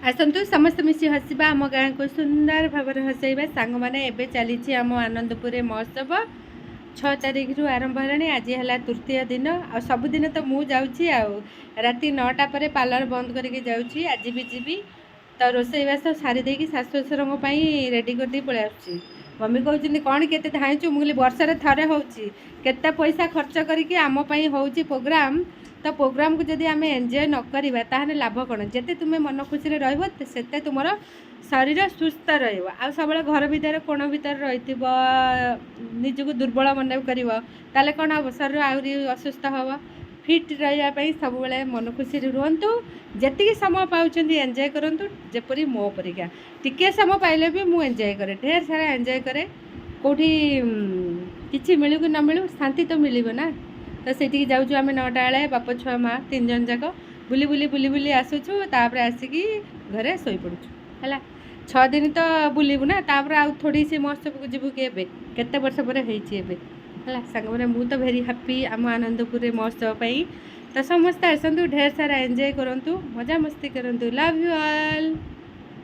आसतु समस्त मिसी हसवा आम गाँ को सुंदर भाव हसैबा सांग मैंने एवं चली आम आनंदपुर महोत्सव 6 तारिख रु आरंभ है। आज है तृतीय दिन आ सबुदिन तो मुझे जाऊँ राति 9टा पर पार्लर बंद करके जाऊँगी। आज भी जीवी तो रोसईबास सारीदे शाशु शशुर रेडी करदे पलि आसुची। मम्मी कहते कौन के धाइचु मुझे वर्षे थे होते पैसा खर्च करके आमपाई हो प्रोग्राम तो प्रोग्राम को जदि आम एंजॉय न करवा ताहले लाभ कौन जिते तुम्हें मन खुशी रही तुम शरीर सुस्थ रहा सब घर भितर कोण भितर रही निजक दुर्बल मन कर कौन हम शरीर आहरी असुस्थ हम फिट रही सब मन खुशी रुहतु जी समय पाँच एंजॉय करूँ जपरी मो परिका टिके समय पाइले भी मुझे एंजॉय करे ढेर सारा एंजॉय करे कौटी किसी मिलू कि न मिलू शांति तो मिल ना। तो से जाऊँ आम 9टा बेले बाप छुआ माँ 3 जन जाक बुली बुली बुली बुली आसुचु तापर आसिकी घरे शोई पड़ुचु है 6 दिन तो बुलबू ना तापर आउ थोड़ी सी महोत्सव को जीवु कि केते वर्ष पर है सांग मैंने मुझे तो भेरी हैप्पी आम आनंदपुर महोत्सव तो समस्त आसतु ढेर सारा एंजॉय करूँ मजा मस्ती करूँ लव यू ऑल।